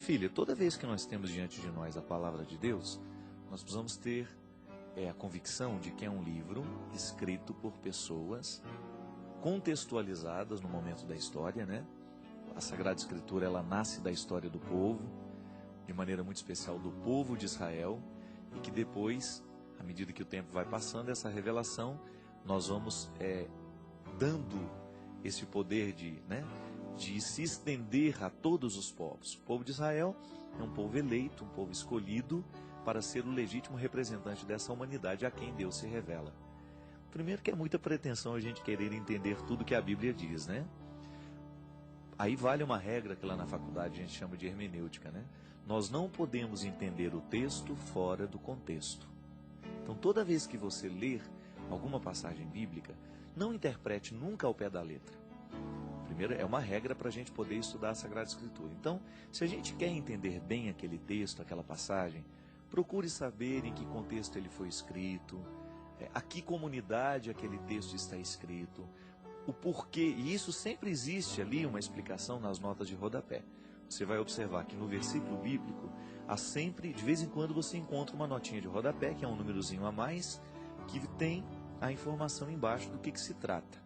Filha, toda vez que nós temos diante de nós a palavra de Deus, nós precisamos ter a convicção de que é um livro escrito por pessoas contextualizadas no momento da história, né? A Sagrada Escritura, ela nasce da história do povo, de maneira muito especial do povo de Israel, e que depois, à medida que o tempo vai passando, essa revelação, nós vamos dando esse poder de se estender a todos os povos. O povo de Israel é um povo eleito, um povo escolhido para ser o legítimo representante dessa humanidade a quem Deus se revela. Primeiro que é muita pretensão a gente querer entender tudo que a Bíblia diz, né? Aí vale uma regra que lá na faculdade a gente chama de hermenêutica, né? Nós não podemos entender o texto fora do contexto. Então toda vez que você ler alguma passagem bíblica, não interprete nunca ao pé da letra. Primeiro, é uma regra para a gente poder estudar a Sagrada Escritura. Então, se a gente quer entender bem aquele texto, aquela passagem, procure saber em que contexto ele foi escrito, a que comunidade aquele texto está escrito, o porquê. E isso sempre existe ali uma explicação nas notas de rodapé. Você vai observar que no versículo bíblico, há sempre, de vez em quando você encontra uma notinha de rodapé, que é um númerozinho a mais, que tem a informação embaixo do que se trata.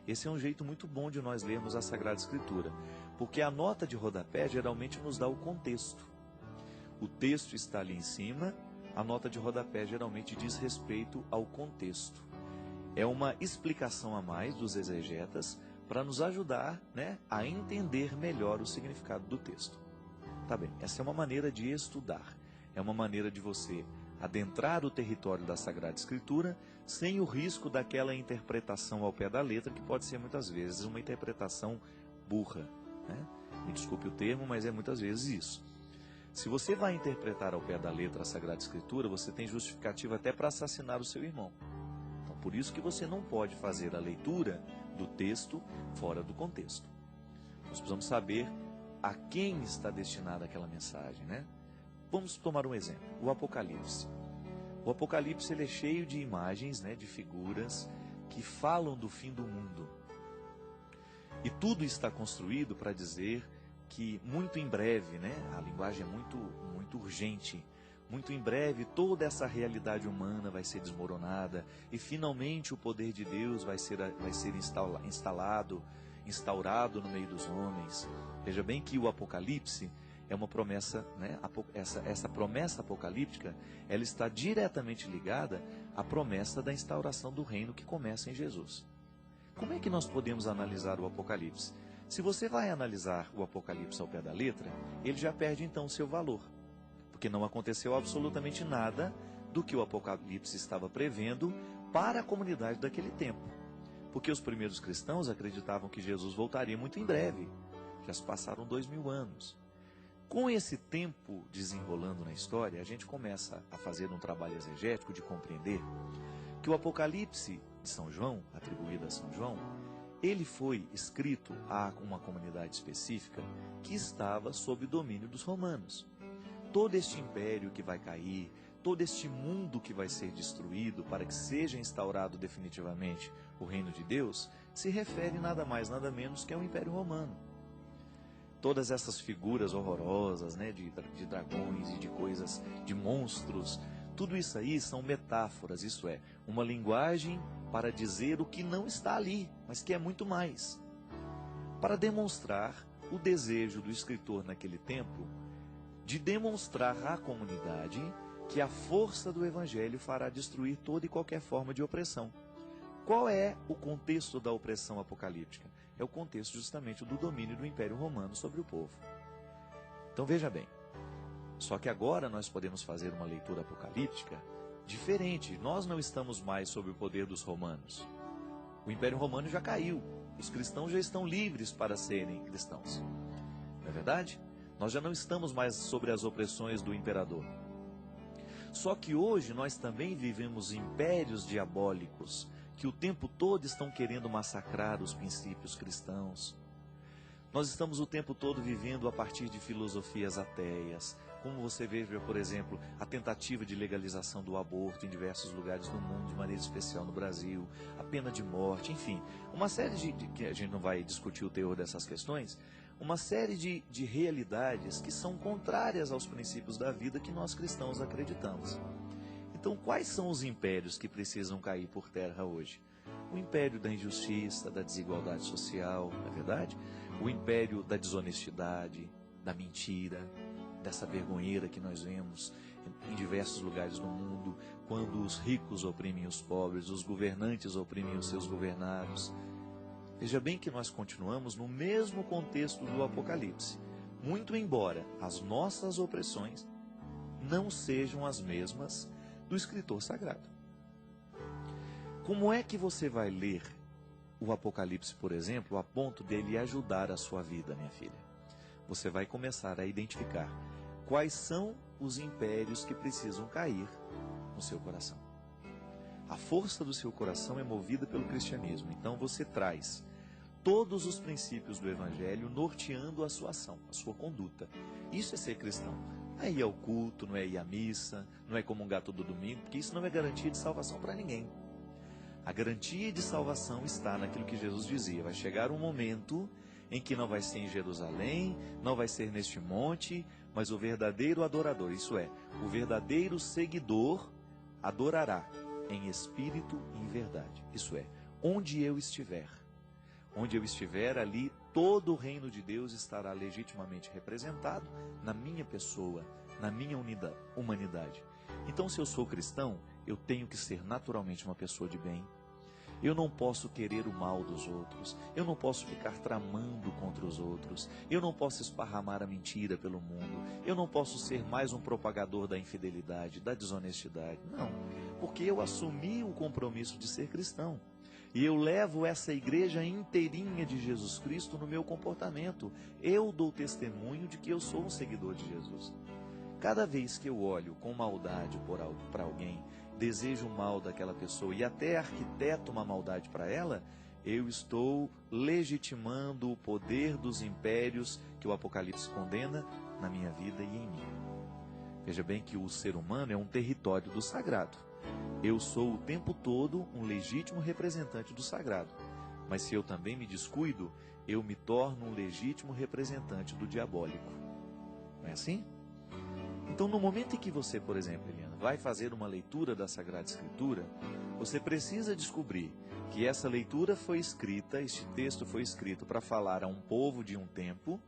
Esse é um jeito muito bom de nós lermos a Sagrada Escritura, porque a nota de rodapé geralmente nos dá o contexto. O texto está ali em cima, a nota de rodapé geralmente diz respeito ao contexto. É uma explicação a mais dos exegetas para nos ajudar, a entender melhor o significado do texto. Tá bem, essa é uma maneira de estudar, é uma maneira de você adentrar o território da Sagrada Escritura sem o risco daquela interpretação ao pé da letra, que pode ser muitas vezes uma interpretação burra, né? Me desculpe o termo, mas é muitas vezes isso. Se você vai interpretar ao pé da letra a Sagrada Escritura, você tem justificativa até para assassinar o seu irmão. Então, por isso que você não pode fazer a leitura do texto fora do contexto. Nós precisamos saber a quem está destinada aquela mensagem, né? Vamos tomar um exemplo, o Apocalipse. O Apocalipse ele é cheio de imagens, de figuras que falam do fim do mundo. E tudo está construído para dizer que muito em breve, a linguagem é muito urgente, muito em breve toda essa realidade humana vai ser desmoronada e finalmente o poder de Deus vai ser instaurado no meio dos homens. Veja bem que o Apocalipse é uma promessa, essa promessa apocalíptica, ela está diretamente ligada à promessa da instauração do reino que começa em Jesus. Como é que nós podemos analisar o Apocalipse? Se você vai analisar o Apocalipse ao pé da letra, ele já perde então o seu valor, porque não aconteceu absolutamente nada do que o Apocalipse estava prevendo para a comunidade daquele tempo. Porque os primeiros cristãos acreditavam que Jesus voltaria muito em breve. Já se passaram 2000 anos. Com esse tempo desenrolando na história, a gente começa a fazer um trabalho exegético de compreender que o Apocalipse de São João, atribuído a São João, ele foi escrito a uma comunidade específica que estava sob o domínio dos romanos. Todo este império que vai cair, todo este mundo que vai ser destruído para que seja instaurado definitivamente o reino de Deus, se refere nada mais, nada menos que ao Império Romano. Todas essas figuras horrorosas, de dragões e de coisas, de monstros, tudo isso aí são metáforas, isso é, uma linguagem para dizer o que não está ali, mas que é muito mais. Para demonstrar o desejo do escritor naquele tempo de demonstrar à comunidade que a força do Evangelho fará destruir toda e qualquer forma de opressão. Qual é o contexto da opressão apocalíptica? É o contexto justamente do domínio do Império Romano sobre o povo. Então veja bem, só que agora nós podemos fazer uma leitura apocalíptica diferente. Nós não estamos mais sob o poder dos romanos. O Império Romano já caiu. Os cristãos já estão livres para serem cristãos. Não é verdade? Nós já não estamos mais sobre as opressões do imperador. Só que hoje nós também vivemos impérios diabólicos que o tempo todo estão querendo massacrar os princípios cristãos. Nós estamos o tempo todo vivendo a partir de filosofias ateias, como você vê, por exemplo, a tentativa de legalização do aborto em diversos lugares do mundo, de maneira especial no Brasil, a pena de morte, enfim, uma série que a gente não vai discutir o teor dessas questões, uma série de realidades que são contrárias aos princípios da vida que nós cristãos acreditamos. Então, quais são os impérios que precisam cair por terra hoje? O império da injustiça, da desigualdade social, não é verdade? O império da desonestidade, da mentira, dessa vergonheira que nós vemos em diversos lugares do mundo, quando os ricos oprimem os pobres, os governantes oprimem os seus governados. Veja bem que nós continuamos no mesmo contexto do Apocalipse, muito embora as nossas opressões não sejam as mesmas do escritor sagrado. Como é que você vai ler o Apocalipse, por exemplo, a ponto dele ajudar a sua vida, minha filha? Você vai começar a identificar quais são os impérios que precisam cair no seu coração. A força do seu coração é movida pelo cristianismo, então você traz todos os princípios do Evangelho norteando a sua ação, a sua conduta. Isso é ser cristão. Não é ir ao culto, não é ir à missa, não é comungar todo domingo, porque isso não é garantia de salvação para ninguém. A garantia de salvação está naquilo que Jesus dizia. Vai chegar um momento em que não vai ser em Jerusalém, não vai ser neste monte, mas o verdadeiro adorador, isso é, o verdadeiro seguidor, adorará em espírito e em verdade. Isso é, onde eu estiver, ali todo o reino de Deus estará legitimamente representado na minha pessoa, na minha humanidade. Então, se eu sou cristão, eu tenho que ser naturalmente uma pessoa de bem. Eu não posso querer o mal dos outros. Eu não posso ficar tramando contra os outros. Eu não posso esparramar a mentira pelo mundo. Eu não posso ser mais um propagador da infidelidade, da desonestidade. Não, porque eu assumi o compromisso de ser cristão. E eu levo essa igreja inteirinha de Jesus Cristo no meu comportamento. Eu dou testemunho de que eu sou um seguidor de Jesus. Cada vez que eu olho com maldade para alguém, desejo o mal daquela pessoa e até arquiteto uma maldade para ela, eu estou legitimando o poder dos impérios que o Apocalipse condena na minha vida e em mim. Veja bem que o ser humano é um território do sagrado. Eu sou o tempo todo um legítimo representante do sagrado. Mas se eu também me descuido, eu me torno um legítimo representante do diabólico. Não é assim? Então, no momento em que você, por exemplo, Eliana, vai fazer uma leitura da Sagrada Escritura, você precisa descobrir que essa leitura foi escrita, este texto foi escrito para falar a um povo de um tempo,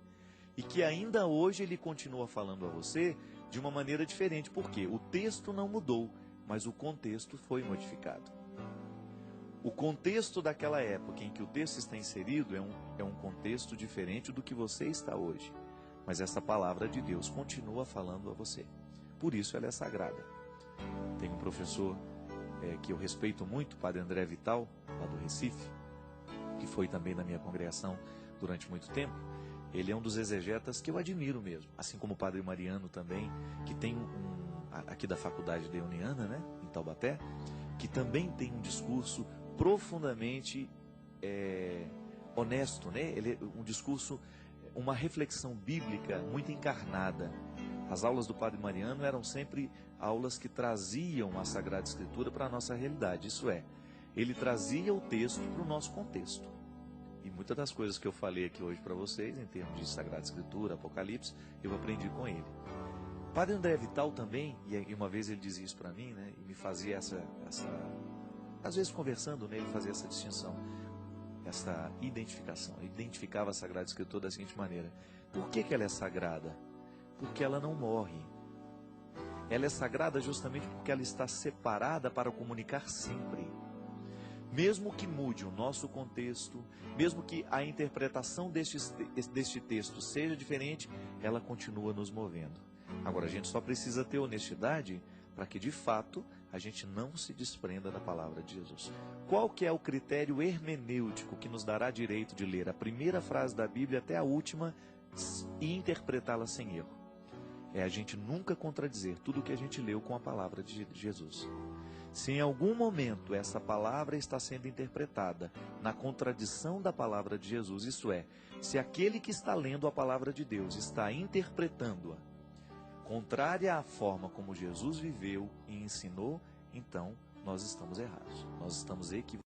e que ainda hoje ele continua falando a você de uma maneira diferente, porque o texto não mudou, mas o contexto foi modificado. O contexto daquela época em que o texto está inserido é um contexto diferente do que você está hoje. Mas essa palavra de Deus continua falando a você. Por isso ela é sagrada. Tem um professor que eu respeito muito, o Padre André Vital, lá do Recife, que foi também da minha congregação durante muito tempo. Ele é um dos exegetas que eu admiro mesmo. Assim como o Padre Mariano também, que tem aqui da Faculdade Leoniana, né, em Taubaté, que também tem um discurso profundamente honesto, né? Ele é um discurso, uma reflexão bíblica muito encarnada. As aulas do Padre Mariano eram sempre aulas que traziam a Sagrada Escritura para a nossa realidade. Isso é, ele trazia o texto para o nosso contexto. E muitas das coisas que eu falei aqui hoje para vocês, em termos de Sagrada Escritura, Apocalipse, eu aprendi com ele. Padre André Vital também, e uma vez ele dizia isso para mim, né, e me fazia às vezes conversando, né, ele fazia essa distinção, essa identificação. Ele identificava a Sagrada Escritura da seguinte maneira: por que ela é sagrada? Porque ela não morre. Ela é sagrada justamente porque ela está separada para comunicar sempre. Mesmo que mude o nosso contexto, mesmo que a interpretação deste texto seja diferente, ela continua nos movendo. Agora, a gente só precisa ter honestidade para que, de fato, a gente não se desprenda da palavra de Jesus. Qual que é o critério hermenêutico que nos dará direito de ler a primeira frase da Bíblia até a última e interpretá-la sem erro? É a gente nunca contradizer tudo o que a gente leu com a palavra de Jesus. Se em algum momento essa palavra está sendo interpretada na contradição da palavra de Jesus, isso é, se aquele que está lendo a palavra de Deus está interpretando-a contrária à forma como Jesus viveu e ensinou, então nós estamos errados, nós estamos equivocados.